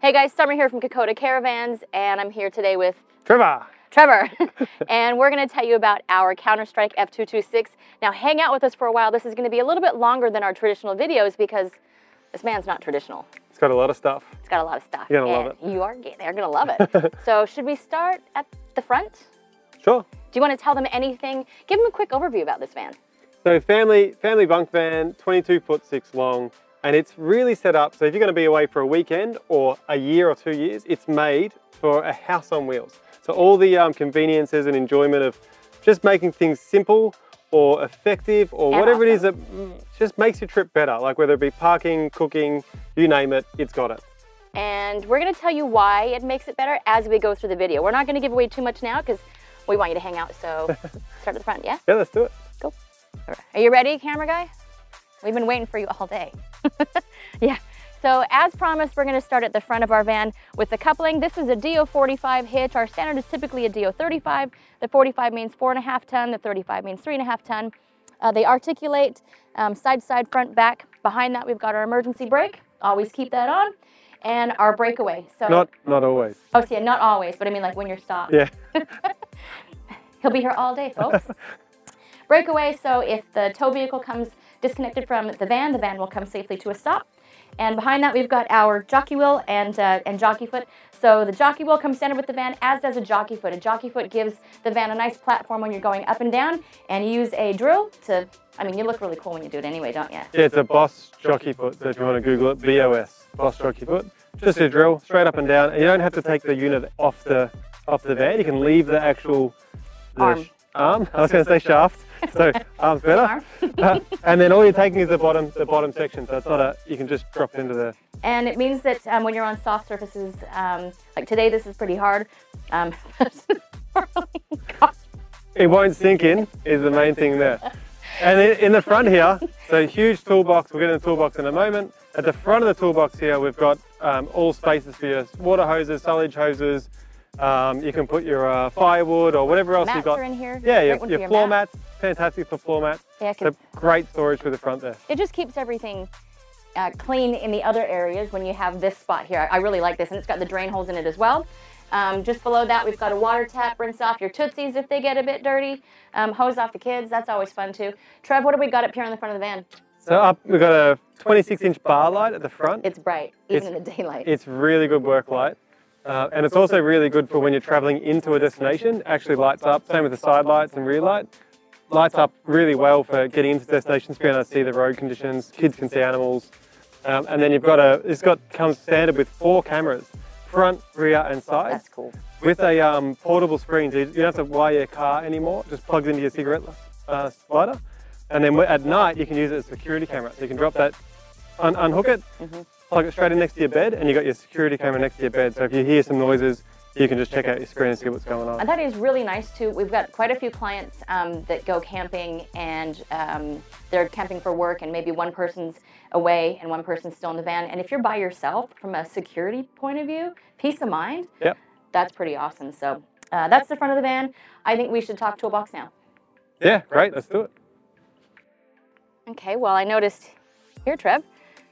Hey guys, Summer here from Kokoda Caravans, and I'm here today with Trevor. And we're going to tell you about our Counter-Strike F226. Now hang out with us for a while. This is going to be a little bit longer than our traditional videos because this man's not traditional. It's got a lot of stuff. It's got a lot of stuff. You're going to love it. They're going to love it. So should we start at the front? Sure. Do you want to tell them anything? Give them a quick overview about this van. So family bunk van, 22'6" long, and it's really set up so if you're going to be away for a weekend or a year or 2 years, it's made for a house on wheels. So all the conveniences and enjoyment of just making things simple or effective or and whatever awesome. it is that just makes your trip better, like whether it be parking, cooking, you name it, it's got it. And we're going to tell you why it makes it better as we go through the video. We're not going to give away too much now because we want you to hang out, so start at the front, yeah? Yeah, let's do it. Go. Are you ready, camera guy? We've been waiting for you all day. Yeah. So as promised, we're going to start at the front of our van with the coupling. This is a DO45 hitch. Our standard is typically a DO35. The 45 means 4.5 ton. The 35 means 3.5 ton. They articulate side to side, front, back. Behind that, we've got our emergency brake. Always keep that on. And our breakaway. So Not always. Oh, yeah, not always, but I mean like when you're stopped. Yeah. He'll be here all day, folks. Breakaway, so if the tow vehicle comes disconnected from the van will come safely to a stop. And behind that, we've got our jockey wheel and jockey foot. So the jockey wheel comes standard with the van, as does a jockey foot. A jockey foot gives the van a nice platform when you're going up and down, and you use a drill to, I mean, you look really cool when you do it anyway, don't you? Yeah, it's a Boss jockey foot, so if you want to Google it, BOS, Boss jockey foot. Just a drill, straight up and down, and you don't have to take the unit off the van. You can leave the actual arm. I was going to say shaft, so arm's better. And then all you're taking is the bottom section, so it's not a, you can just drop it into the. And it means that when you're on soft surfaces, like today, this is pretty hard. It won't sink in, is the main thing there. And in the front here, so huge toolbox, we'll get in the toolbox in a moment. At the front of the toolbox here, we've got all spaces for your water hoses, silage hoses. You can put your firewood or whatever else you've got. Mats are in here. Yeah, your floor mats, fantastic for floor mats. Yeah, so great storage for the front there. It just keeps everything clean in the other areas when you have this spot here. I really like this, and it's got the drain holes in it as well. Just below that, we've got a water tap, rinse off your Tootsies if they get a bit dirty, hose off the kids, that's always fun too. Trev, what have we got up here in the front of the van? So we've got a 26-inch bar light at the front. It's bright, even in the daylight. It's really good work light. And it's also really good for when you're traveling into a destination. Actually lights up, same with the side lights and rear light. Lights up really well for getting into destinations, being able to see the road conditions, kids can see animals. And then you've got comes standard with 4 cameras, front, rear and side. That's cool. With a portable screen, so you don't have to wire your car anymore, it just plugs into your cigarette lighter. And then at night you can use it as a security camera. So you can drop that, unhook it, plug it straight in next to your bed, and you've got your security camera next to your bed. So if you hear some noises, you can just check out your screen and see what's going on. And that is really nice too. We've got quite a few clients that go camping, and they're camping for work, and maybe one person's away and one person's still in the van. And if you're by yourself, from a security point of view, peace of mind, yep. That's pretty awesome. So that's the front of the van. I think we should talk toolbox now. Yeah, great, let's do it. Okay, well, I noticed here, Trev,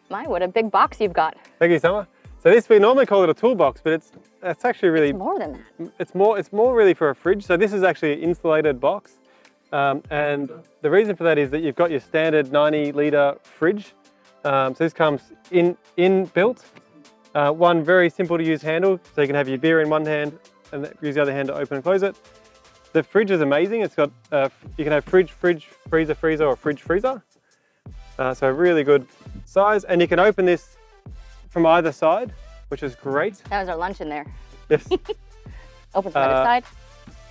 what a big box you've got. Thank you, Summer. So this, we normally call it a toolbox, but it's actually really... It's more than that. It's more really for a fridge. So this is actually an insulated box. And the reason for that is that you've got your standard 90-litre fridge. So this comes in-built. One very simple to use handle, so you can have your beer in one hand and use the other hand to open and close it. The fridge is amazing. It's got, you can have fridge, freezer, or fridge, freezer. So really good size, and you can open this from either side, which is great. That was our lunch in there. Yes. Open from the other side.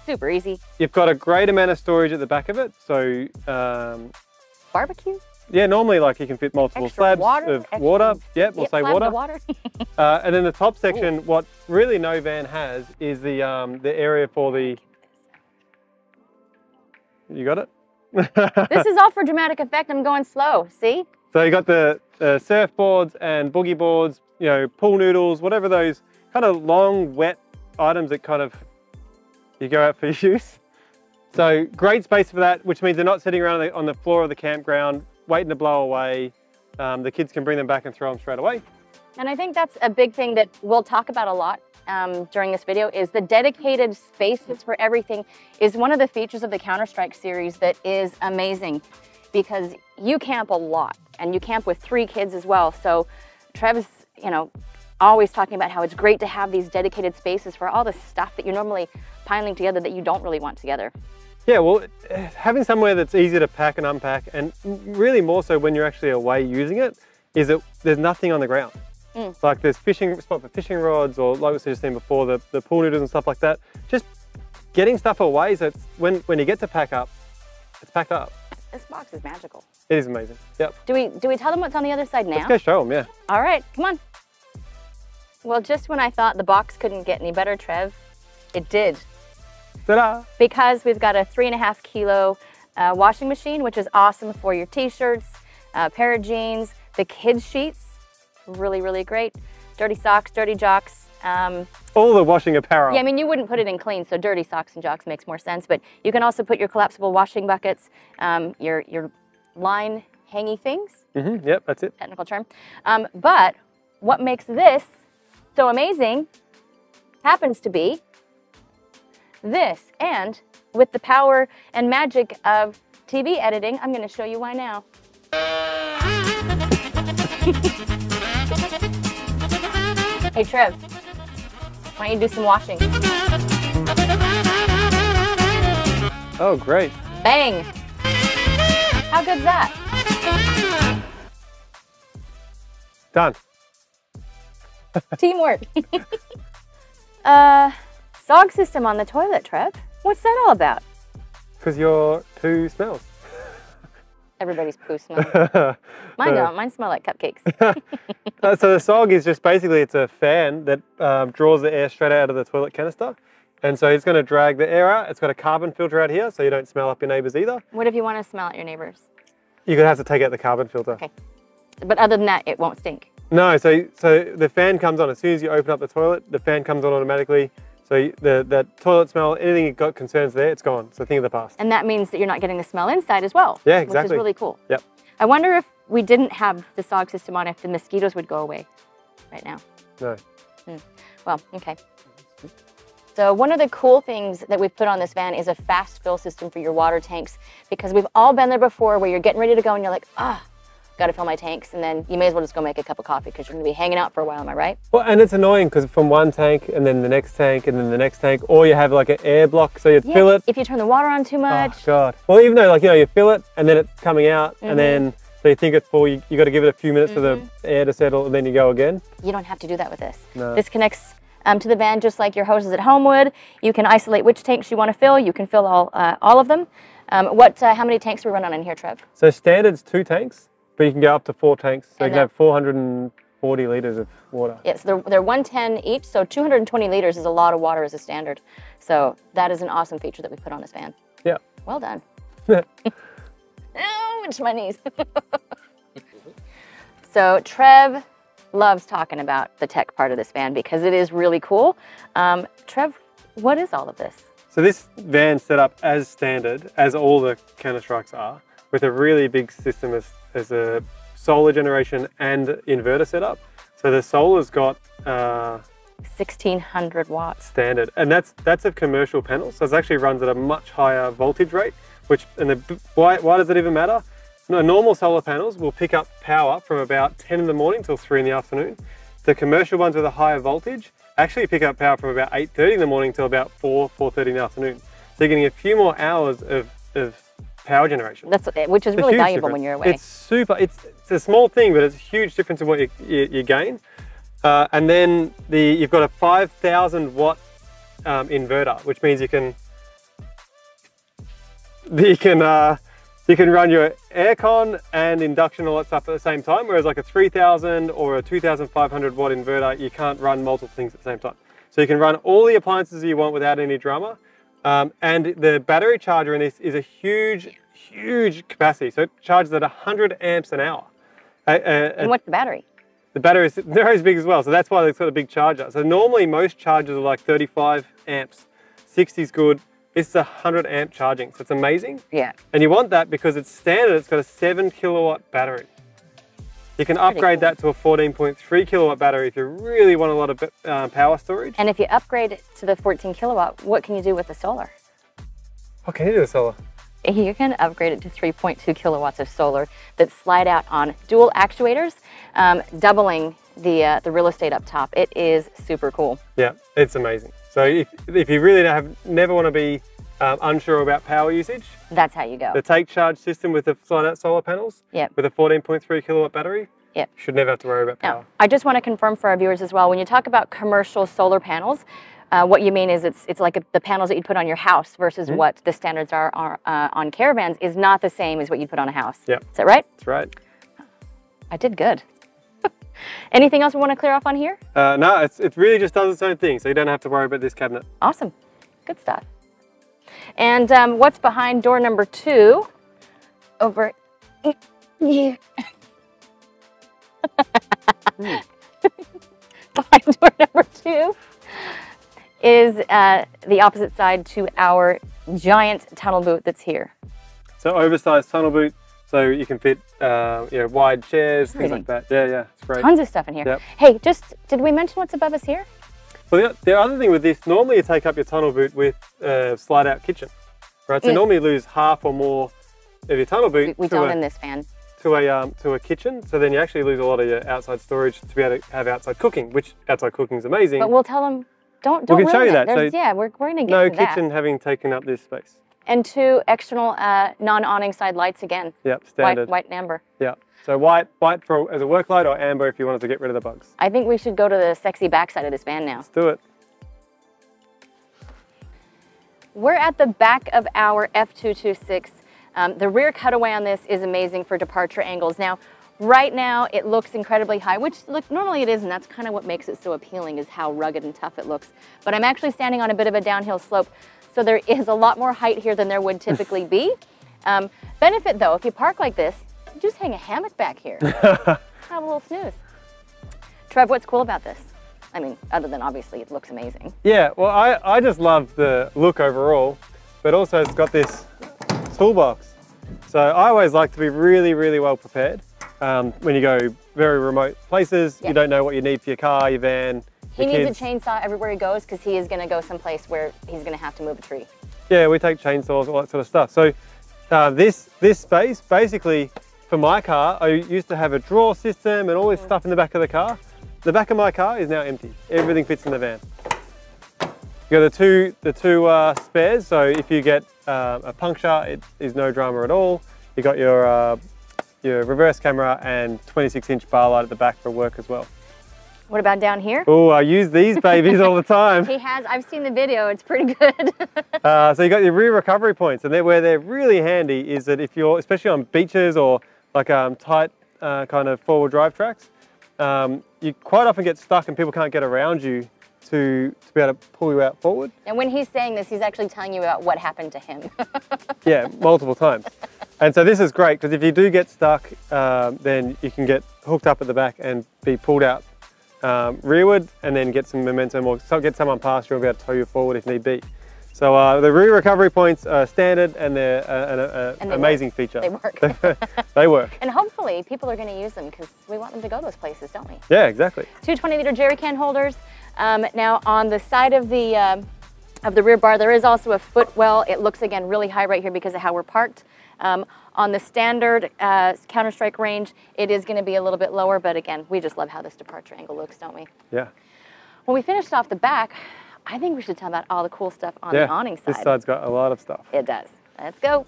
Super easy. You've got a great amount of storage at the back of it. So barbecue? Yeah, normally like you can fit multiple slabs of water. Yep, we'll say water. And then the top section, what really no van has is the area for the. You got it? This is all for dramatic effect. I'm going slow. See? So you got the surfboards and boogie boards, you know, pool noodles, whatever those kind of long, wet items that kind of you go out for use. So great space for that, which means they're not sitting around on the floor of the campground waiting to blow away. The kids can bring them back and throw them straight away. And I think that's a big thing that we'll talk about a lot during this video is the dedicated spaces for everything is one of the features of the Counter-Strike series that is amazing because you camp a lot and you camp with 3 kids as well. So Trev's, you know, always talking about how it's great to have these dedicated spaces for all the stuff that you're normally piling together that you don't really want together. Yeah, well, having somewhere that's easy to pack and unpack, and really more so when you're actually away using it, is that there's nothing on the ground. Like there's fishing spot for fishing rods, or like we just seen before, the pool noodles and stuff like that. Just getting stuff away so it's, when you get to pack up, it's packed up. This box is magical. It is amazing. Yep. Do we tell them what's on the other side now? Let's go show them, yeah. All right, come on. Well, just when I thought the box couldn't get any better, Trev, it did. Ta-da! Because we've got a 3.5 kilo washing machine, which is awesome for your t-shirts, pair of jeans, the kids' sheets, really, really great. Dirty socks, dirty jocks. All the washing apparel. Yeah, I mean, you wouldn't put it in clean, so dirty socks and jocks makes more sense, but you can also put your collapsible washing buckets, your line hangy things. Yep, that's it. Technical term. But what makes this so amazing happens to be this. And with the power and magic of TV editing, I'm going to show you why now. Hey Trev, why don't you do some washing? Oh, great. Bang! How good's that? Done. Teamwork. SOG system on the toilet, Trev. What's that all about? Because your poo smells. Everybody's poo smells. Mine don't. Mine smell like cupcakes. So the SOG is just basically, it's a fan that draws the air straight out of the toilet canister. And so it's going to drag the air out. It's got a carbon filter out here so you don't smell up your neighbours either. What if you want to smell at your neighbours? You're going to have to take out the carbon filter. Okay. But other than that, it won't stink. No, so the fan comes on. As soon as you open up the toilet, the fan comes on automatically. So the toilet smell, anything you've got concerns there, it's gone. So think of the past. And that means that you're not getting the smell inside as well. Yeah, exactly. Which is really cool. Yep. I wonder if we didn't have the SOG system on, if the mosquitoes would go away right now. No. Well, okay. So one of the cool things that we've put on this van is a fast fill system for your water tanks, because we've all been there before where you're getting ready to go and you're like, got to fill my tanks, and then you may as well just go make a cup of coffee because you're going to be hanging out for a while, am I right? Well, and it's annoying because from one tank and then the next tank and then the next tank, or you have like an air block, so you fill it. If you turn the water on too much. Oh, God. Well, even though, like, you know, you fill it and then it's coming out and then, so you think it's full, you got to give it a few minutes for the air to settle and then you go again. You don't have to do that with this. No. This connects to the van just like your hoses at home would. You can isolate which tanks you want to fill. You can fill all of them. How many tanks do we run on in here, Trev? So standard's 2 tanks. But you can go up to 4 tanks, so you can have 440 litres of water. Yes, they're 110 each, so 220 litres is a lot of water as a standard. So that is an awesome feature that we put on this van. Yeah. Well done. Oh, it's my knees. So Trev loves talking about the tech part of this van because it is really cool. Trev, what is all of this? So this van's set up as standard, as all the Counter-Strikes are, with a really big system as a solar generation and inverter setup. So the solar's got 1600 watts. Standard, and that's a commercial panel, so it actually runs at a much higher voltage rate. Why does it even matter? No, normal solar panels will pick up power from about 10 in the morning till 3 in the afternoon. The commercial ones with a higher voltage actually pick up power from about 8:30 in the morning till about 4:30 in the afternoon. So you're getting a few more hours of power generation. Which is really valuable when you're away. It's super, it's a small thing, but it's a huge difference in what you gain. And then you've got a 5,000 watt inverter, which means you can run your aircon and induction, all that stuff at the same time, whereas like a 3,000 or a 2,500 watt inverter, you can't run multiple things at the same time. So you can run all the appliances you want without any drama. And the battery charger in this is a huge capacity. So it charges at 100 amps an hour. And what's the battery? The battery is as big as well, so that's why it's got a big charger. So normally most chargers are like 35 amps, 60 is good. This is 100 amp charging, so it's amazing. Yeah. And you want that because it's standard, it's got a 7 kilowatt battery. You can Pretty upgrade cool. that to a 14.3 kilowatt battery if you really want a lot of power storage. And if you upgrade it to the 14 kilowatt, what can you do with the solar? What can you do with solar? You can upgrade it to 3.2 kilowatts of solar that slide out on dual actuators, doubling the real estate up top. It is super cool. Yeah, it's amazing. So if you really never want to be unsure about power usage, That's how you go. the Take Charge system with the slide out solar panels, Yep. with a 14.3 kilowatt battery, Yep. you should never have to worry about power. Now, I just want to confirm for our viewers as well, when you talk about commercial solar panels, what you mean is it's like the panels that you'd put on your house versus what the standards are on caravans is not the same as what you'd put on a house. Yep. Is that right? That's right. I did good. Anything else we want to clear off on here? No, it really just does its own thing, so you don't have to worry about this cabinet. Awesome. Good stuff. And what's behind door number 2 over here? Behind door number 2 is the opposite side to our giant tunnel boot that's here. So oversized tunnel boot, so you can fit wide chairs, things like that. Yeah, it's great. Tons of stuff in here. Yep. Hey, did we mention what's above us here? Well, the other thing with this, normally you take up your tunnel boot with a slide out kitchen, right? So normally you lose half or more of your tunnel boot We don't in this van. to a kitchen. So then you actually lose a lot of your outside storage to be able to have outside cooking, which outside cooking is amazing. But we'll tell them, don't We can show ruin you it. that. So Yeah, we're going to get no to that. kitchen having taken up this space. And 2 external non-awning side lights again. Yep, standard. White and amber. Yeah. So white for as a work light, or amber if you wanted to get rid of the bugs. I think we should go to the sexy backside of this van now. Let's do it. We're at the back of our F226. The rear cutaway on this is amazing for departure angles. Now, right now it looks incredibly high, which normally it is, and that's kind of what makes it so appealing is how rugged and tough it looks. But I'm actually standing on a bit of a downhill slope, so there is a lot more height here than there would typically be. Benefit though, if you park like this, you just hang a hammock back here. Have a little snooze. Trev, what's cool about this? I mean, other than obviously it looks amazing. Yeah, well, I just love the look overall, but also it's got this toolbox. So I always like to be really, really well prepared. When you go very remote places, you don't know what you need for your car, your van, He your needs kids. a chainsaw everywhere he goes because he is going to go someplace where he's going to have to move a tree. Yeah, we take chainsaws, all that sort of stuff. So this space, basically, for my car, I used to have a drawer system and all this stuff in the back of the car. The back of my car is now empty. Everything fits in the van. You got the two spares, so if you get a puncture, it is no drama at all. You got your reverse camera and 26-inch bar light at the back for work as well. What about down here? Oh, I use these babies all the time. He has. I've seen the video. It's pretty good. So you got your rear recovery points, and where they're really handy is that if you're, especially on beaches or like tight kind of four-wheel drive tracks, you quite often get stuck and people can't get around you to be able to pull you out forward. And when he's saying this, he's actually telling you about what happened to him. Yeah, multiple times. And so this is great because if you do get stuck, then you can get hooked up at the back and be pulled out rearward and then get some momentum or get someone past you and be able to tow you forward if need be. So the rear recovery points are standard and they're an amazing feature. They work. They work. And hopefully people are going to use them because we want them to go those places, don't we? Yeah, exactly. 2 20-liter jerry can holders. Now on the side of the rear bar, there is also a footwell. It looks again really high right here because of how we're parked. On the standard Counter-Strike range, it is going to be a little bit lower, but again, we just love how this departure angle looks, don't we? Yeah. When we finished off the back, I think we should tell about all the cool stuff on the awning side. This side's got a lot of stuff. It does. Let's go.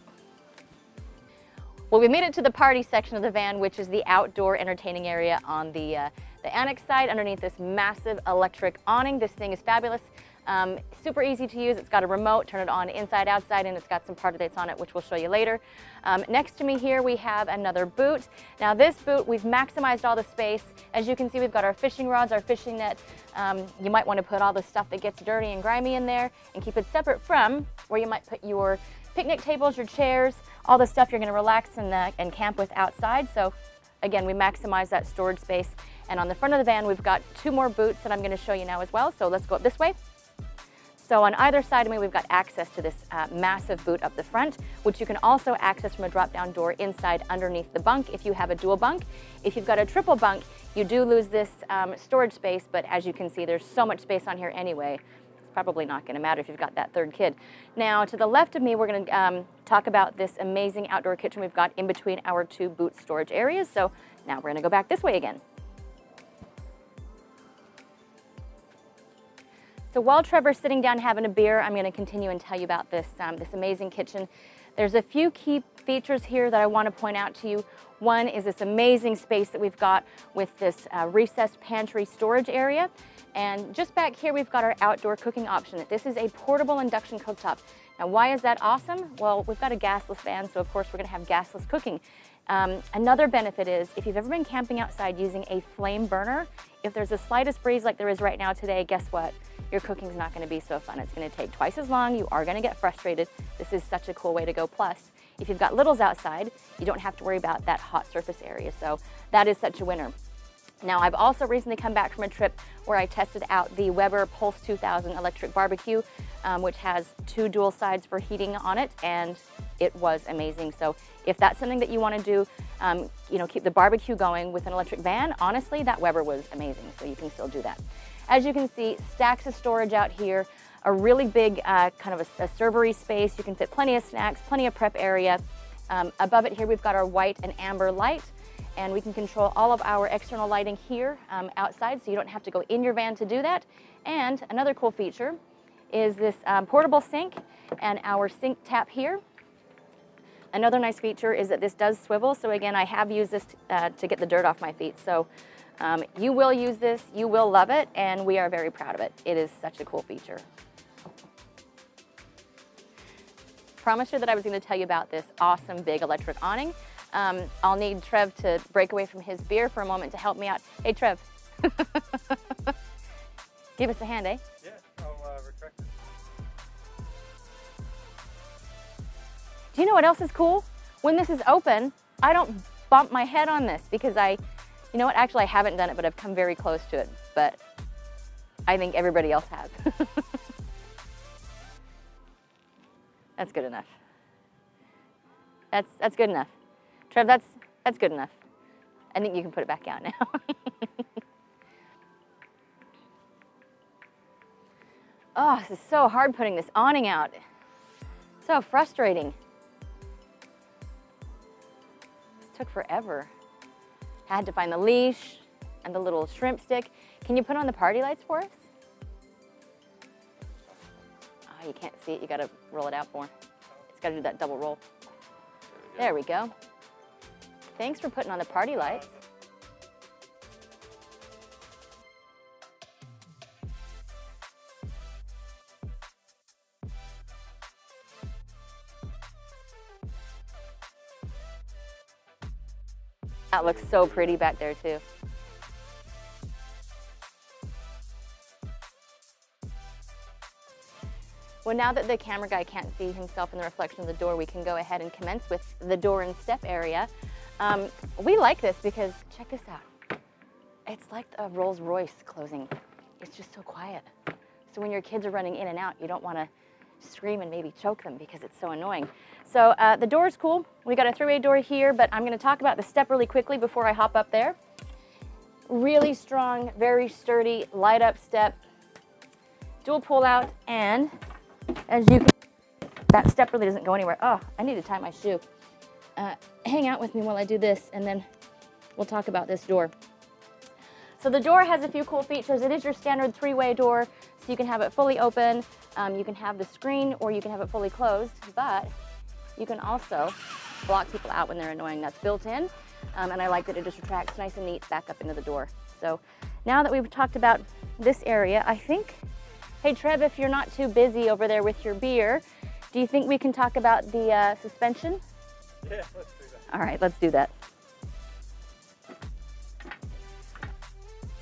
Well, we made it to the party section of the van, which is the outdoor entertaining area on the annex side underneath this massive electric awning. This thing is fabulous. Super easy to use. It's got a remote, turn it on inside, outside, and it's got some party lights on it, which we'll show you later. Next to me here, we have another boot. Now this boot, we've maximized all the space. As you can see, we've got our fishing rods, our fishing net. You might want to put all the stuff that gets dirty and grimy in there and keep it separate from where you might put your picnic tables, your chairs, all the stuff you're going to relax and camp with outside. So again, we maximize that storage space. And on the front of the van, we've got 2 more boots that I'm going to show you now as well. So let's go up this way. So on either side of me, we've got access to this massive boot up the front, which you can also access from a drop-down door inside underneath the bunk if you have a dual bunk. If you've got a triple bunk, you do lose this storage space, but as you can see, there's so much space on here anyway. It's probably not going to matter if you've got that third kid. Now, to the left of me, we're going to talk about this amazing outdoor kitchen we've got in between our two boot storage areas. So now we're going to go back this way again. So while Trevor's sitting down having a beer, I'm going to continue and tell you about this, this amazing kitchen. There's a few key features here that I want to point out to you. One is this amazing space that we've got with this recessed pantry storage area. And just back here, we've got our outdoor cooking option. This is a portable induction cooktop. Now, why is that awesome? Well, we've got a gasless van, so of course we're going to have gasless cooking. Another benefit is if you've ever been camping outside using a flame burner, if there's the slightest breeze like there is right now today, guess what? Your cooking's not going to be so fun. It's going to take twice as long. You are going to get frustrated. This is such a cool way to go. Plus, if you've got littles outside, you don't have to worry about that hot surface area. So that is such a winner. Now, I've also recently come back from a trip where I tested out the Weber Pulse 2000 electric barbecue, which has 2 dual sides for heating on it, and it was amazing. So if that's something that you want to do, you know, keep the barbecue going with an electric van, honestly, that Weber was amazing. So you can still do that. As you can see, stacks of storage out here, a really big kind of a servery space. You can fit plenty of snacks, plenty of prep area. Above it here, we've got our white and amber light, and we can control all of our external lighting here outside, so you don't have to go in your van to do that. And another cool feature is this portable sink and our sink tap here. Another nice feature is that this does swivel, so again, I have used this to get the dirt off my feet. So you will use this, you will love it, and we are very proud of it. It is such a cool feature. Promised you that I was going to tell you about this awesome big electric awning. I'll need Trev to break away from his beer for a moment to help me out. Hey, Trev. Give us a hand, eh? Yeah, I'll retract it. Do you know what else is cool? When this is open, I don't bump my head on this because you know what, actually I haven't done it, but I've come very close to it, but I think everybody else has. That's good enough. That's good enough. Trev, that's good enough. I think you can put it back out now. Oh, this is so hard putting this awning out. So frustrating. This took forever. I had to find the leash and the little shrimp stick. Can you put on the party lights for us? Oh, you can't see it. You gotta roll it out more. It's gotta do that double roll. There we go. Thanks for putting on the party lights. That looks so pretty back there too. Well, now that the camera guy can't see himself in the reflection of the door, we can go ahead and commence with the door and step area. We like this because, check this out. It's like a Rolls Royce closing. It's just so quiet. So when your kids are running in and out, you don't want to scream and maybe choke them because it's so annoying. So the door is cool. We got a 3-way door here, but I'm going to talk about the step really quickly before I hop up there. Really strong, very sturdy, light up step, dual pull out, and as you can, that step really doesn't go anywhere. Oh, I need to tie my shoe. Hang out with me while I do this, and then we'll talk about this door. So the door has a few cool features. It is your standard 3-way door, so you can have it fully open, you can have the screen, or you can have it fully closed, but you can also block people out when they're annoying. That's built in, and I like that it just retracts nice and neat back up into the door. So now that we've talked about this area, I think, hey Trev, if you're not too busy over there with your beer, do you think we can talk about the suspension? Yeah, let's do that. All right, let's do that.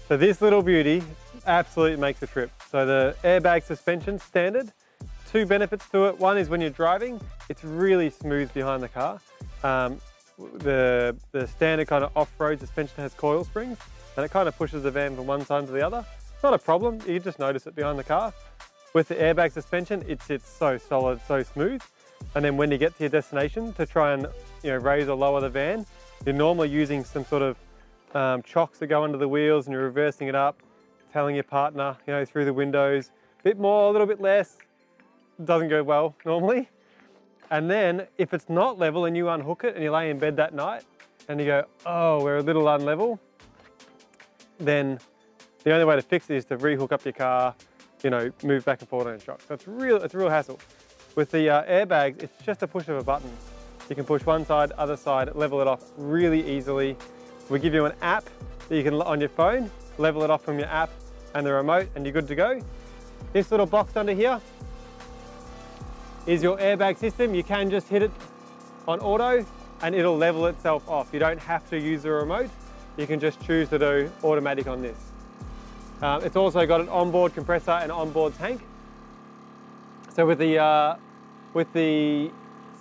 So this little beauty absolutely makes a trip. So the airbag suspension standard, 2 benefits to it. One is when you're driving, it's really smooth behind the car. The standard kind of off-road suspension has coil springs, and it kind of pushes the van from one side to the other. It's not a problem, you just notice it behind the car. With the airbag suspension, it sits so solid, so smooth. And then when you get to your destination, to try and raise or lower the van, you're normally using some sort of chocks that go under the wheels, and you're reversing it up, telling your partner, through the windows, a bit more, a little bit less. Doesn't go well normally. And then if it's not level and you unhook it and you lay in bed that night and you go, oh, we're a little unlevel, then the only way to fix it is to rehook up your car, move back and forth on a shock. So it's a real hassle. With the airbags, it's just a push of a button. You can push one side, other side, level it off really easily. We give you an app that you can, on your phone, level it off from your app and the remote, and you're good to go. This little box under here is your airbag system. You can just hit it on auto and it'll level itself off. You don't have to use the remote. You can just choose to do automatic on this. It's also got an onboard compressor and onboard tank. So with the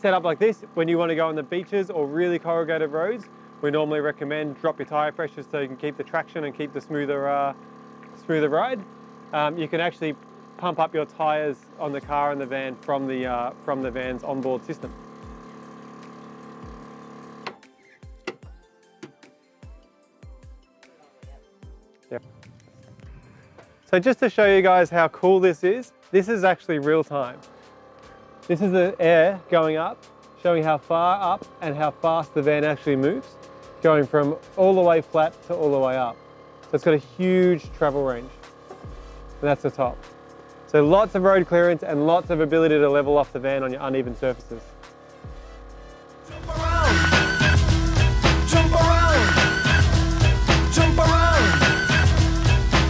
setup like this, when you want to go on the beaches or really corrugated roads, we normally recommend drop your tire pressures so you can keep the traction and keep the smoother ride. You can actually pump up your tires on the car and the van from the van's onboard system. Yep. So just to show you guys how cool this is actually real time. This is the air going up, showing how far up and how fast the van actually moves, going from all the way flat to all the way up. So it's got a huge travel range, and that's the top. So lots of road clearance and lots of ability to level off the van on your uneven surfaces. Jump around, jump around, jump around,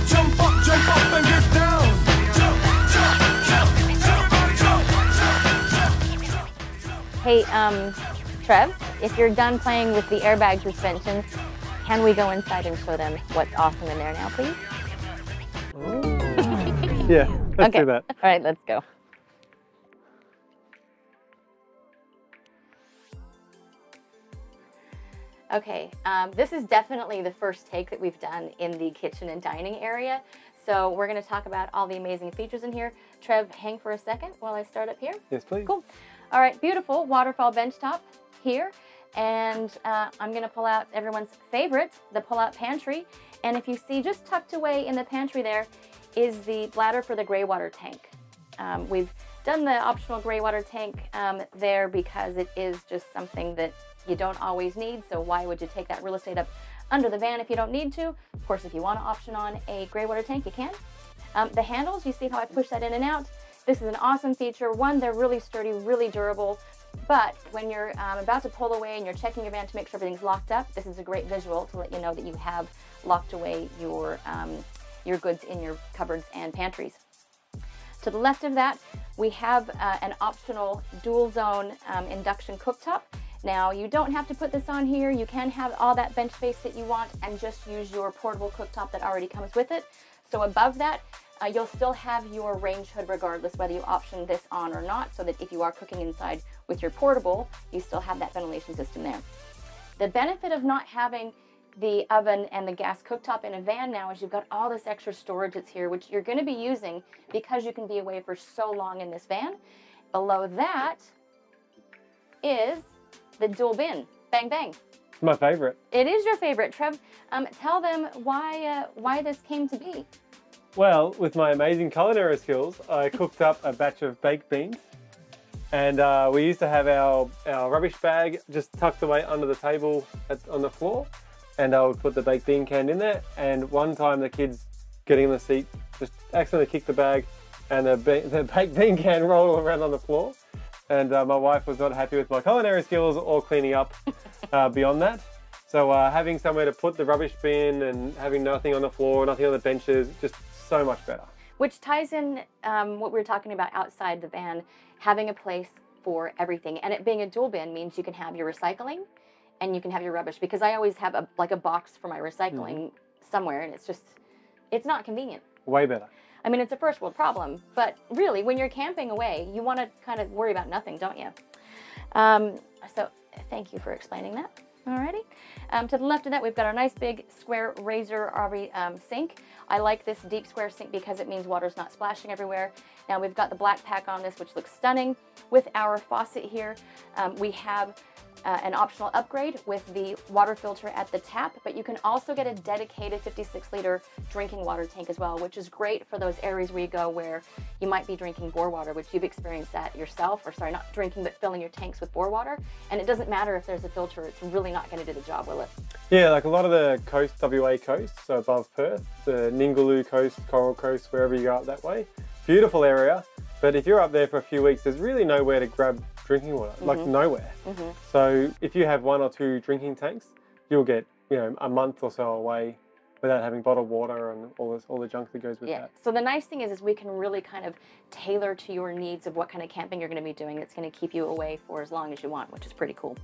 jump up and get down. Jump, jump, jump, jump, jump. Hey, Trev, if you're done playing with the airbag suspension, can we go inside and show them what's awesome in there now, please? Yeah, let's do that. All right, let's go. Okay, this is definitely the first take that we've done in the kitchen and dining area. So we're going to talk about all the amazing features in here. Trev, hang for a second while I start up here. Yes, please. Cool. All right, beautiful waterfall bench top here. And I'm going to pull out everyone's favorite, the pull-out pantry. And if you see, just tucked away in the pantry there is the bladder for the gray water tank. We've done the optional gray water tank there because it is just something that you don't always need. So why would you take that real estate up under the van if you don't need to? Of course, if you want to option on a gray water tank, you can. The handles, you see how I push that in and out? This is an awesome feature. One, they're really sturdy, really durable. But when you're about to pull away and you're checking your van to make sure everything's locked up, this is a great visual to let you know that you have locked away your goods in your cupboards and pantries. To the left of that, we have an optional dual zone induction cooktop. Now, you don't have to put this on here. You can have all that bench space that you want and just use your portable cooktop that already comes with it. So above that, you'll still have your range hood regardless whether you option this on or not, so that if you are cooking inside with your portable, you still have that ventilation system there. The benefit of not having the oven and the gas cooktop in a van now is you've got all this extra storage that's here, which you're going to be using because you can be away for so long in this van. Below that is the dual bin. Bang, bang. It's my favorite. It is your favorite. Trev, tell them why this came to be. Well, with my amazing culinary skills, I cooked up a batch of baked beans, and we used to have our rubbish bag just tucked away under the table on the floor, and I would put the baked bean can in there, and one time the kids getting in the seat just accidentally kicked the bag, and the baked bean can rolled around on the floor, and my wife was not happy with my culinary skills or cleaning up beyond that. So having somewhere to put the rubbish bin and having nothing on the floor, nothing on the benches, just so much better. Which ties in what we were talking about outside the van, having a place for everything. And it being a dual bin means you can have your recycling and you can have your rubbish, because I always have a box for my recycling somewhere, and it's not convenient. Way better. I mean, it's a first world problem, but really when you're camping away, you want to kind of worry about nothing, don't you? So thank you for explaining that. Alrighty. To the left of that, we've got our nice big square Razor RV sink. I like this deep square sink because it means water's not splashing everywhere. Now we've got the black pack on this, which looks stunning. With our faucet here, we have an optional upgrade with the water filter at the tap, but you can also get a dedicated 56-liter drinking water tank as well, which is great for those areas where you go where you might be drinking bore water, which you've experienced that yourself, or sorry, not drinking, but filling your tanks with bore water. And it doesn't matter if there's a filter, it's really not going to do the job, will it? Yeah, like a lot of the coast, WA coast, so above Perth, the Ningaloo coast, Coral Coast, wherever you go up that way, beautiful area. But if you're up there for a few weeks, there's really nowhere to grab drinking water, like nowhere. So if you have 1 or 2 drinking tanks, you'll get, you know, a month or so away without having bottled water and all the junk that goes with that. So the nice thing is we can really kind of tailor to your needs of what kind of camping you're going to be doing. It's going to keep you away for as long as you want, which is pretty cool.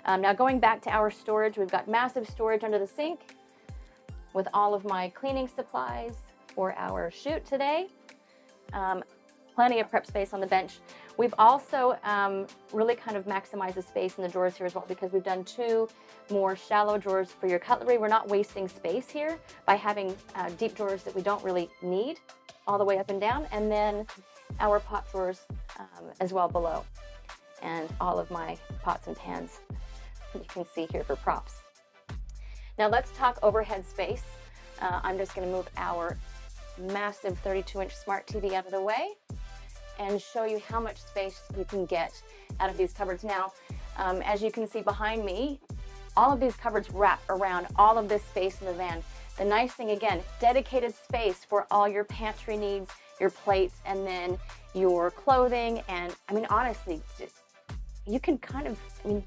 Now going back to our storage, we've got massive storage under the sink with all of my cleaning supplies for our shoot today. Plenty of prep space on the bench. We've also really kind of maximized the space in the drawers here as well, because we've done 2 more shallow drawers for your cutlery. We're not wasting space here by having deep drawers that we don't really need all the way up and down, and then our pot drawers as well below, and all of my pots and pans you can see here for props. Now let's talk overhead space. I'm just going to move our massive 32-inch smart TV out of the way and show you how much space you can get out of these cupboards. Now, as you can see behind me, all of these cupboards wrap around all of this space in the van. The nice thing, again, dedicated space for all your pantry needs, your plates, and then your clothing. And I mean, honestly, you can kind of, I mean,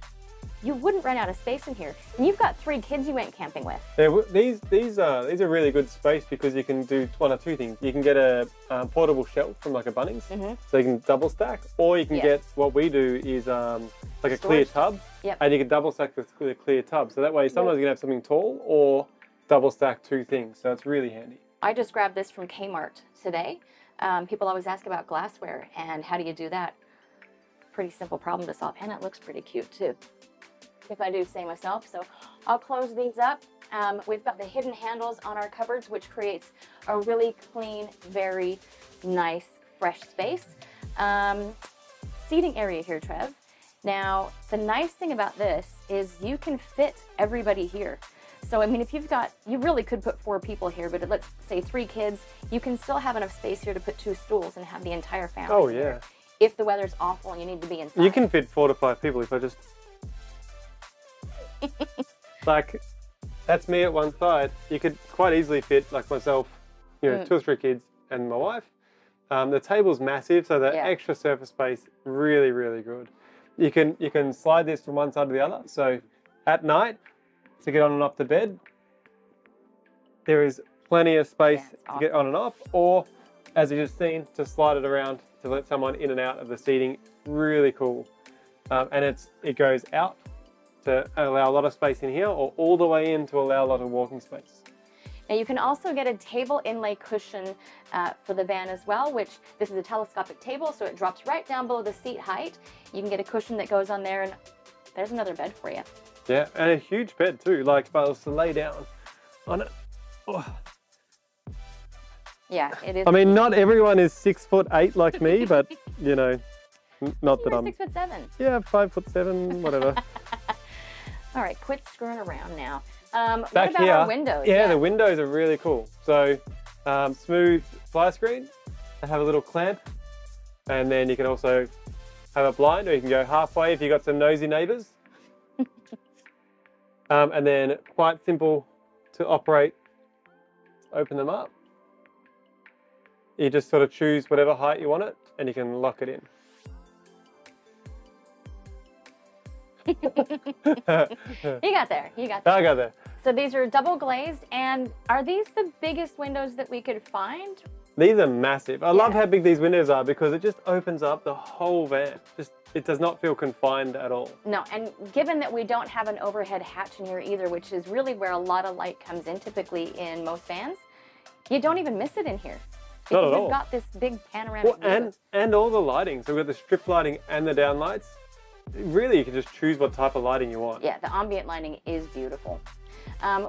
you wouldn't run out of space in here. And you've got 3 kids you went camping with. Yeah, these are really good space because you can do 1 or 2 things. You can get a portable shelf from like a Bunnings, so you can double stack, or you can get, what we do is like a clear tub, and you can double stack with a clear tub. So that way sometimes you can have something tall or double stack 2 things. So it's really handy. I just grabbed this from Kmart today. People always ask about glassware and how do you do that? Pretty simple problem to solve, and it looks pretty cute too, if I do say myself. So I'll close these up. We've got the hidden handles on our cupboards, which creates a really clean, very nice, fresh space. Seating area here, Trev. Now, the nice thing about this is you can fit everybody here. So, I mean, if you've got, you really could put 4 people here, but let's say 3 kids, you can still have enough space here to put 2 stools and have the entire family. Oh, here. If the weather's awful and you need to be inside. You can fit 4 to 5 people if I just... like, that's me at one side. You could quite easily fit, like myself, you know, 2 or 3 kids and my wife. The table's massive, so the extra surface space, really, really good. You can slide this from one side to the other. So at night, to get on and off the bed, there is plenty of space to get on and off, or as you just seen, to slide it around to let someone in and out of the seating. Really cool. And it goes out to allow a lot of space in here, or all the way in to allow a lot of walking space. Now you can also get a table inlay cushion for the van as well, which this is a telescopic table, so it drops right down below the seat height. You can get a cushion that goes on there, and there's another bed for you. Yeah, and a huge bed too. Like if I was to lay down on it. Oh. Yeah, it is. I mean, not everyone is 6'8" like me, but you know, not that I'm 6'7". Yeah, 5'7", whatever. All right, quit screwing around now. Back what about here, our windows? Yeah, the windows are really cool. So smooth fly screen. They have a little clamp, and then you can also have a blind, or you can go halfway if you've got some nosy neighbours. And then quite simple to operate. Open them up. You just sort of choose whatever height you want it, and you can lock it in. You got there. You got there. I got there. So these are double glazed, and are these the biggest windows that we could find? These are massive. I love how big these windows are because it just opens up the whole van. It does not feel confined at all. No, and given that we don't have an overhead hatch in here either, which is really where a lot of light comes in typically in most vans, you don't even miss it in here. Not at all. We've got this big panoramic view. And all the lighting. So we've got the strip lighting and the down lights. really you can just choose what type of lighting you want. Yeah, the ambient lighting is beautiful.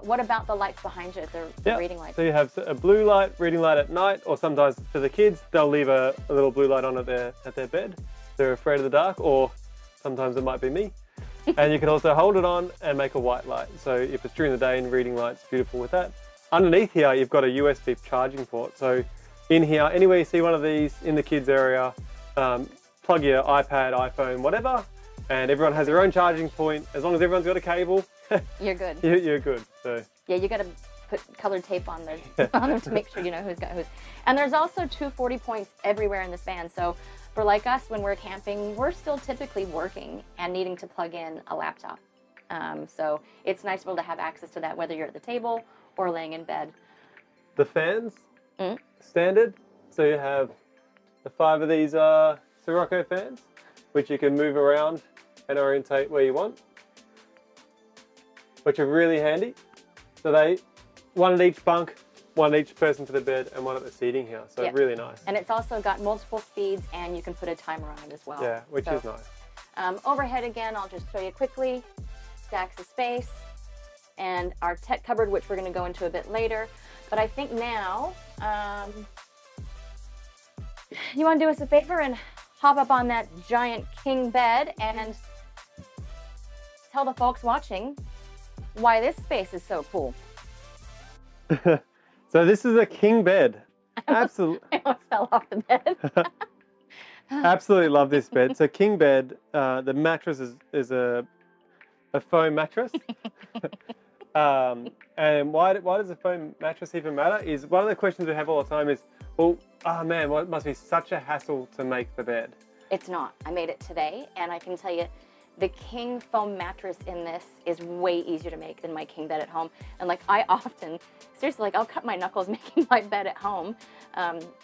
What about the lights behind you, the Yeah, reading lights? so you have a blue light, reading light at night, or sometimes for the kids, they'll leave a little blue light on at their bed. They're afraid of the dark, or sometimes it might be me. And you can also hold it on and make a white light. So if it's during the day and reading light's beautiful with that. Underneath here, you've got a USB charging port. So in here, anywhere you see one of these in the kids area, plug your iPad, iPhone, whatever, and everyone has their own charging point. As long as everyone's got a cable, You're good. you're good. So Yeah, you got to put colored tape on them to make sure you know who's got who's. And there's also 240 points everywhere in this van. So for like us, when we're camping, we're still typically working and needing to plug in a laptop. So it's nice to be able to have access to that, whether you're at the table or laying in bed. the fans, standard. So you have the 5 of these Sirocco fans, which you can move around and orientate where you want, which are really handy. So they, one at each bunk, one at each person for the bed, and one at the seating here. So Yep. really nice. And it's also got multiple speeds, and you can put a timer on it as well. Yeah, which So, is nice. Overhead again, I'll just show you quickly. Stacks of space, and our tech cupboard, which we're going to go into a bit later. But I think now, you want to do us a favor and hop up on that giant king bed and tell the folks watching why this space is so cool. So this is a king bed. Absolutely. I almost fell off the bed. Absolutely love this bed. So king bed, the mattress is a foam mattress. And why does a foam mattress even matter? Is one of the questions we have all the time is, well, oh man, well, it must be such a hassle to make the bed. It's not. I made it today, and I can tell you, the king foam mattress in this is way easier to make than my king bed at home. And like I often, seriously, like I'll cut my knuckles making my bed at home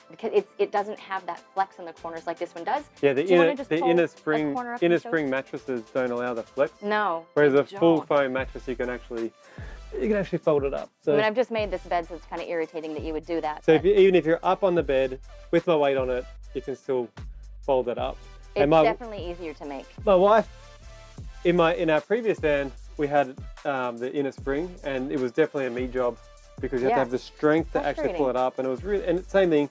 because it doesn't have that flex in the corners like this one does. Yeah, Do you wanna just pull inner a spring corner up and show us? mattresses don't allow the flex. No. Whereas they a full don't. foam mattress, you can actually fold it up. So, I mean, I've just made this bed, so it's kind of irritating that you would do that. so but even if you're up on the bed with my weight on it, you can still fold it up. it's and my definitely easier to make. wife, in our previous van, we had the inner spring, and it was definitely a me job because you have to Yeah. have the strength to actually pull Frustrating. it up, and it was really, and same thing,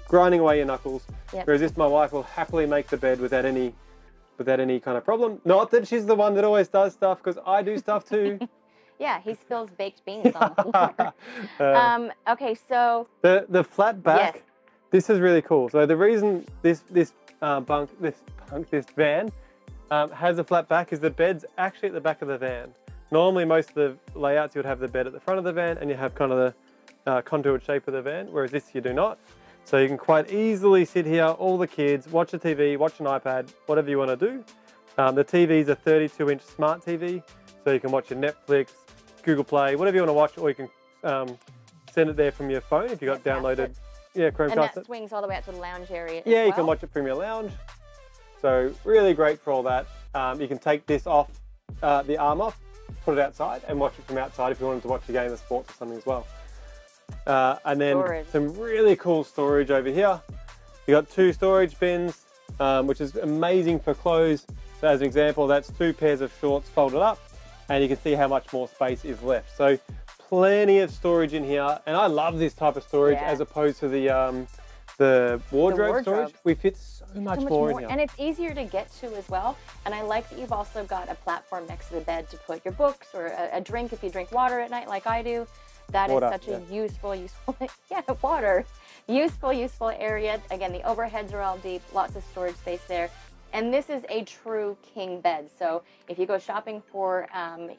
grinding away your knuckles. Yep. Whereas this, my wife will happily make the bed without any kind of problem. Not that she's the one that always does stuff, because I do stuff too. Yeah, he spills baked beans on the floor. Okay, so The flat back, Yes. this is really cool. So the reason this van has a flat back is the bed's actually at the back of the van. Normally, most of the layouts you would have the bed at the front of the van, and you have kind of the contoured shape of the van, whereas this you do not. So you can quite easily sit here, all the kids, watch a TV, watch an iPad, whatever you want to do. The TV is a 32-inch smart TV, so you can watch your Netflix, Google Play, whatever you want to watch, or you can send it there from your phone if you got Yeah, downloaded. Chromecast Yeah, and Chromecast. that swings all the way out to the lounge area. Yeah, as you can well. watch it from your lounge. So really great for all that. You can take this off, the arm off, put it outside, and watch it from outside if you wanted to watch a game of sports or something as well. And then Storage. some really cool storage over here. You got 2 storage bins, which is amazing for clothes. So as an example, that's 2 pairs of shorts folded up, and you can see how much more space is left. So plenty of storage in here, and I love this type of storage Yeah. as opposed to the wardrobe storage. wardrobes. We fit so much, So much more in more, here. and it's easier to get to as well. And I like that you've also got a platform next to the bed to put your books or a drink if you drink water at night like I do. That is Water, such a yeah. useful, yeah, water. Useful area. Again, the overheads are all deep, lots of storage space there. And this is a true king bed. So if you go shopping for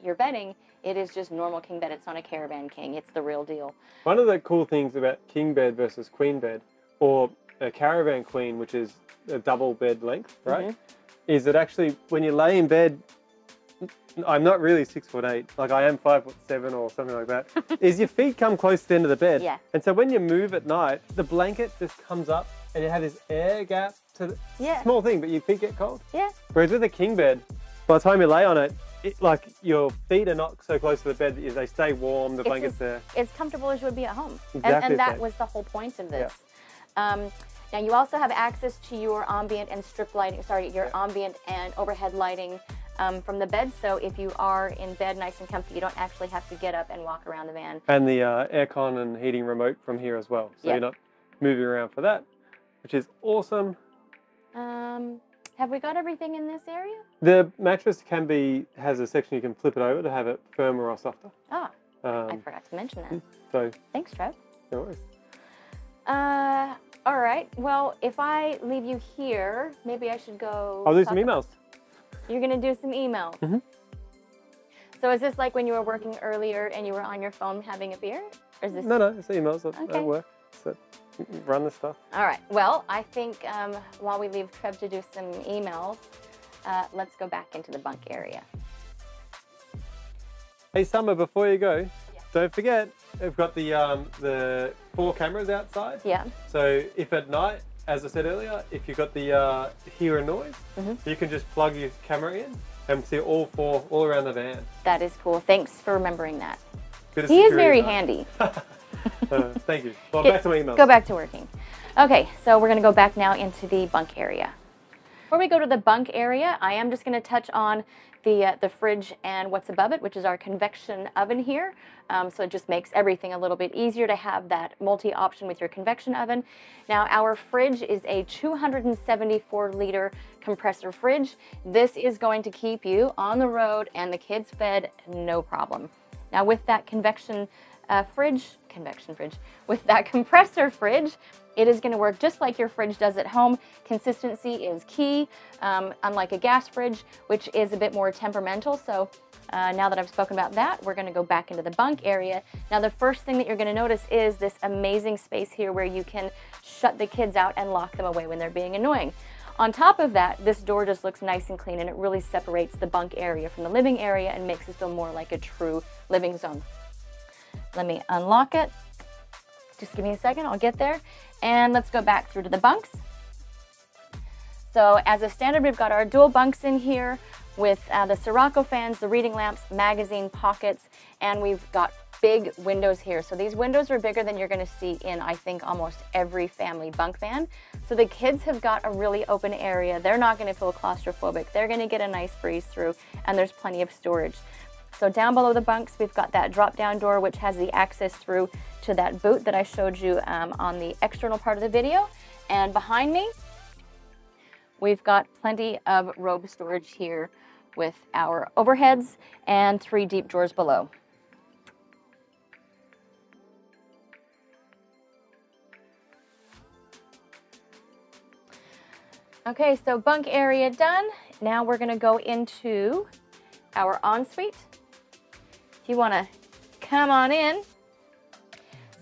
your bedding, it is just normal king bed. It's not a caravan king. It's the real deal. One of the cool things about king bed versus queen bed, or a caravan queen, which is a double bed length, right? Is that actually when you lay in bed, I'm not really 6'8", like I am 5'7" or something like that, is your feet come close to the end of the bed. Yeah. And so when you move at night, the blanket just comes up and you have this air gap to the Yeah. small thing, but your feet get cold. Yeah. Whereas with a king bed, by the time you lay on it, like your feet are not so close to the bed that they stay warm, the blanket's there. As comfortable as you would be at home. Exactly And the that same. was the whole point of this. Now you also have access to your ambient and strip lighting, your ambient and overhead lighting from the bed. So if you are in bed nice and comfy, you don't actually have to get up and walk around the van. And the aircon and heating remote from here as well. So you're not moving around for that, which is awesome. Have we got everything in this area? The mattress has a section you can flip it over to have it firmer or softer. Ah, I forgot to mention that. So thanks, Trev. no worries. All right. Well, if I leave you here, maybe I should go. I'll do some emails. You're gonna do some emails. Mm-hmm. So is this like when you were working earlier and you were on your phone having a beer? Or is this? No, it's emails at Okay. work. So run the stuff. All right. Well, I think while we leave Trev to do some emails, let's go back into the bunk area. Hey, Summer, before you go, don't forget we've got the 4 cameras outside. Yeah. So if at night, as I said earlier, if you've got the hear a noise, you can just plug your camera in and see all 4 all around the van. That is cool. Thanks for remembering that. Bit of He is security very there. handy. Thank you. Well, Okay, back to my emails. Go back to working. Okay, so we're going to go back now into the bunk area. Before we go to the bunk area, I am just going to touch on the fridge and what's above it, which is our convection oven here. So it just makes everything a little bit easier to have that multi-option with your convection oven. Now, our fridge is a 274-liter compressor fridge. This is going to keep you on the road and the kids fed, no problem. Now, with that convection fridge, with that compressor fridge, it is going to work just like your fridge does at home. Consistency is key, unlike a gas fridge, which is a bit more temperamental. So now that I've spoken about that, we're going to go back into the bunk area. Now, the first thing that you're going to notice is this amazing space here where you can shut the kids out and lock them away when they're being annoying. On top of that, this door just looks nice and clean, and it really separates the bunk area from the living area and makes it feel more like a true living zone. Let me unlock it. Just give me a second, I'll get there. And let's go back through to the bunks. So as a standard, we've got our dual bunks in here with the Sirocco fans, the reading lamps, magazine pockets, and we've got big windows here. So these windows are bigger than you're going to see in, I think, almost every family bunk van. So the kids have got a really open area. They're not going to feel claustrophobic. They're going to get a nice breeze through, and there's plenty of storage. So down below the bunks, we've got that drop-down door, which has the access through to that boot that I showed you on the external part of the video. And behind me, we've got plenty of robe storage here with our overheads and 3 deep drawers below. Okay, so bunk area done. Now we're going to go into our ensuite. If you want to come on in.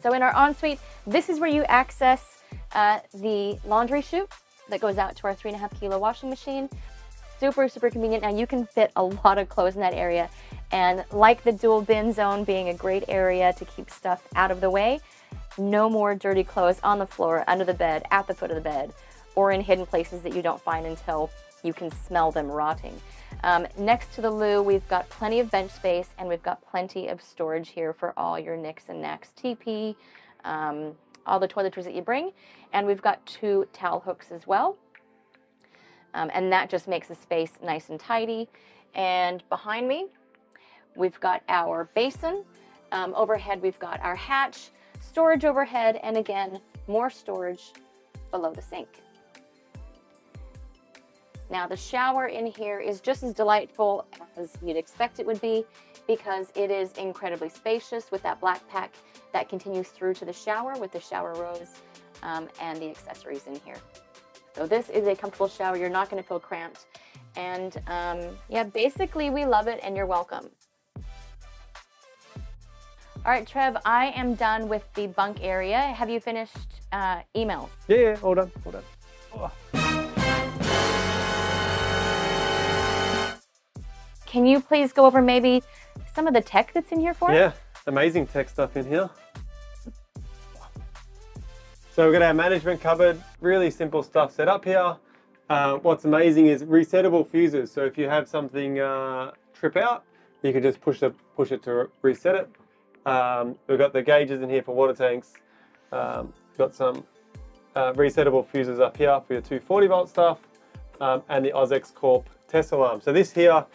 So in our ensuite, this is where you access the laundry chute that goes out to our 3.5 kilo washing machine. Super, super convenient. Now you can fit a lot of clothes in that area. And like the dual bin zone being a great area to keep stuff out of the way, no more dirty clothes on the floor, under the bed, at the foot of the bed, or in hidden places that you don't find until you can smell them rotting. Next to the loo, we've got plenty of bench space, and we've got plenty of storage here for all your nicks and knacks, TP, all the toiletries that you bring. And we've got 2 towel hooks as well. And that just makes the space nice and tidy. And behind me, we've got our basin. Overhead, we've got our hatch, storage overhead, and again, more storage below the sink. Now the shower in here is just as delightful as you'd expect it would be, because it is incredibly spacious with that black pack that continues through to the shower with the shower rose and the accessories in here. So this is a comfortable shower. You're not going to feel cramped. And yeah, basically we love it, and you're welcome. All right, Trev, I am done with the bunk area. Have you finished emails? Yeah, all done, all done. Oh. Can you please go over maybe some of the tech that's in here for us? Yeah, amazing tech stuff in here. So we've got our management cupboard, really simple stuff set up here. What's amazing is resettable fuses. So if you have something trip out, you can just push it to reset it. We've got the gauges in here for water tanks. We've got some resettable fuses up here for your 240-volt stuff, and the Ozex Corp test alarm. So this here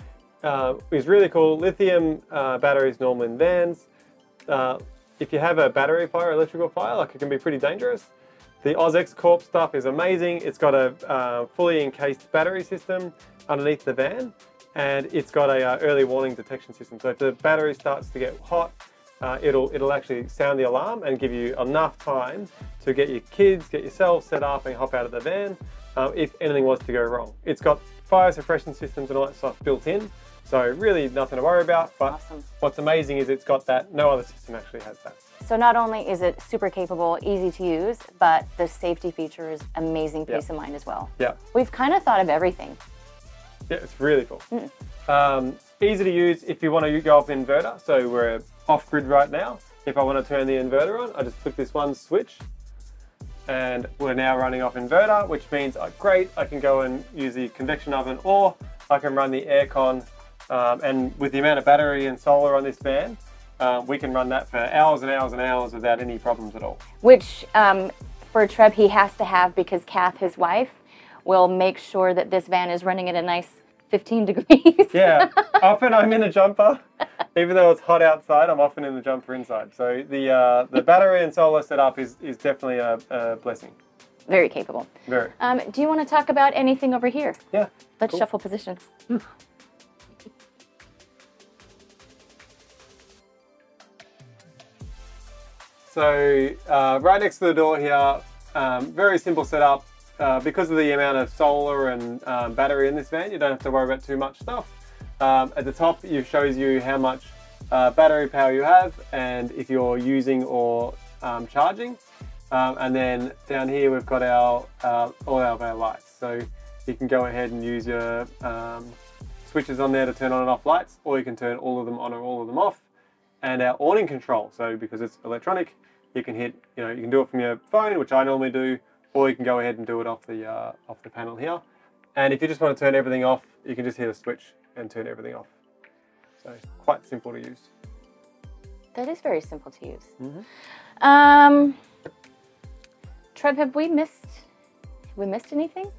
is really cool. Lithium batteries normal in vans. If you have a battery fire, electrical fire, like it can be pretty dangerous. The Ozex Corp stuff is amazing. It's got a fully encased battery system underneath the van, and it's got a early warning detection system. So if the battery starts to get hot, it'll actually sound the alarm and give you enough time to get your kids, get yourself set up and hop out of the van if anything was to go wrong. It's got fire suppression systems and all that stuff built in, so really nothing to worry about. But Awesome. What's amazing is it's got that. No other system actually has that. So not only is it super capable, easy to use, but the safety feature is amazing peace of mind as well. Yeah. We've kind of thought of everything. Yeah, it's really cool. Easy to use if you want to go off inverter. So we're off grid right now. If I want to turn the inverter on, I just flick this one switch and we're now running off inverter, which means, great, I can go and use the convection oven, or I can run the aircon. And with the amount of battery and solar on this van, we can run that for hours and hours and hours without any problems at all. Which for Trev he has to have, because Kath, his wife, will make sure that this van is running at a nice 15 degrees. Yeah, often I'm in a jumper. Even though it's hot outside, I'm often in the jumper inside. So the battery and solar setup is definitely a blessing. Very capable. Very. Do you want to talk about anything over here? Yeah. Let's cool. shuffle positions. So right next to the door here, very simple setup. Because of the amount of solar and battery in this van, you don't have to worry about too much stuff. At the top, it shows you how much battery power you have and if you're using or charging. And then down here, we've got all of our lights. So you can go ahead and use your switches on there to turn on and off lights, or you can turn all of them on or all of them off. And our awning control. So because it's electronic, you can hit, you can do it from your phone, which I normally do, or you can go ahead and do it off the panel here. And if you just want to turn everything off, you can just hit a switch and turn everything off. So quite simple to use. That is very simple to use. Mm-hmm. Trev, have we missed anything?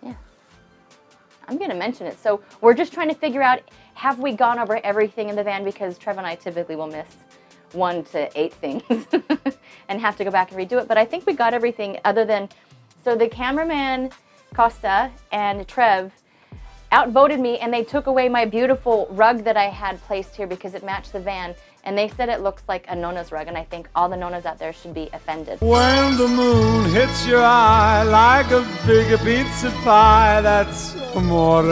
Yeah. I'm going to mention it. So we're just trying to figure out, have we gone over everything in the van? Because Trev and I typically will miss 1 to 8 things and have to go back and redo it. But I think we got everything other than, so the cameraman, Costa, and Trev outvoted me, and they took away my beautiful rug that I had placed here because it matched the van. And they said it looks like a Nona's rug, and I think all the Nonas out there should be offended. When the moon hits your eye like a big pizza pie, that's amore.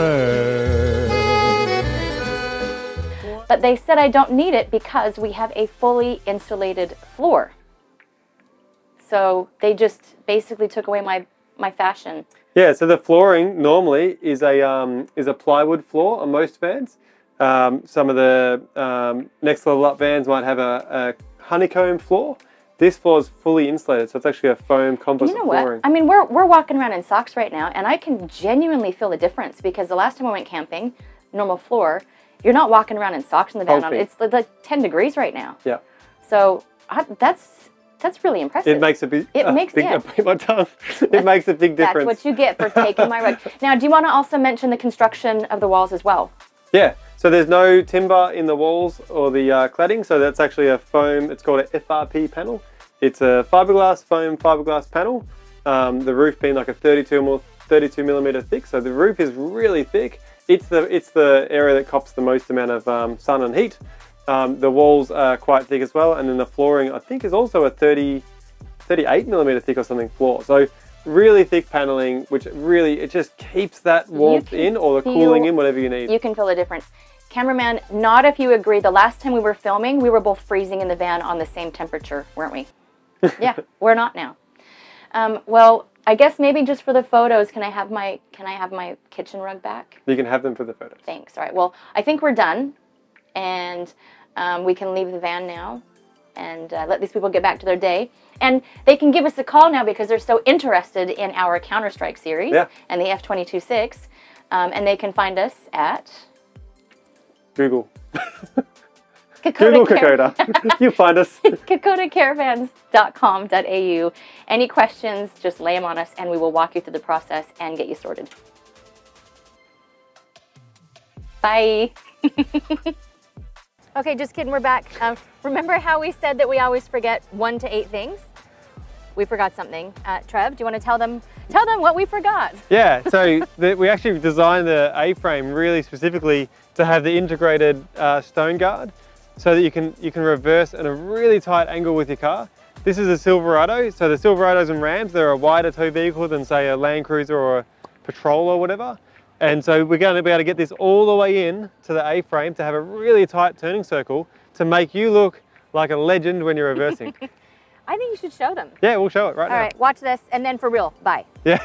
But they said I don't need it because we have a fully insulated floor. So they just basically took away my fashion. Yeah, so the flooring normally is a plywood floor on most vans. Some of the next level up vans might have a honeycomb floor. This floor is fully insulated, so it's actually a foam composite flooring. I mean, we're walking around in socks right now, and I can genuinely feel the difference because the last time I went camping, normal floor, you're not walking around in socks in the van. It's like 10 degrees right now. Yeah. So that's really impressive. It makes a big. It makes I bit my tongue. It makes a big difference. That's what you get for taking my rug. Now, do you want to also mention the construction of the walls as well? Yeah. So there's no timber in the walls or the cladding. So that's actually a foam. It's called a FRP panel. It's a fiberglass foam fiberglass panel. The roof being like a 32 millimeter thick. So the roof is really thick. It's the area that cops the most amount of sun and heat. The walls are quite thick as well, and then the flooring I think is also a 38 millimeter thick or something floor. So really thick paneling, which really, it just keeps that warmth in, or the cooling in, whatever you need. You can feel the difference. Cameraman, not if you agree. The last time we were filming, we were both freezing in the van on the same temperature, weren't we? Yeah, we're not now. Well, I guess maybe just for the photos, can I have my kitchen rug back? You can have them for the photos. Thanks. All right. Well, I think we're done, and we can leave the van now and let these people get back to their day. And they can give us a call now because they're so interested in our Counter-Strike series and the F-22-6. And they can find us at Google. Google Kokoda. You'll find us. KokodaCaravans.com.au. Any questions, just lay them on us and we will walk you through the process and get you sorted. Bye. Okay, just kidding, we're back. Remember how we said that we always forget 1 to 8 things? We forgot something. Trev, do you want to tell them what we forgot? Yeah, so we actually designed the A-frame really specifically to have the integrated stone guard so that you can reverse at a really tight angle with your car. This is a Silverado, so the Silverados and Rams, they're a wider tow vehicle than say a Land Cruiser or a Patrol or whatever. And so we're going to be able to get this all the way in to the A-frame to have a really tight turning circle to make you look like a legend when you're reversing. I think you should show them. Yeah, we'll show it right now. All right, watch this and then for real, bye. Yeah.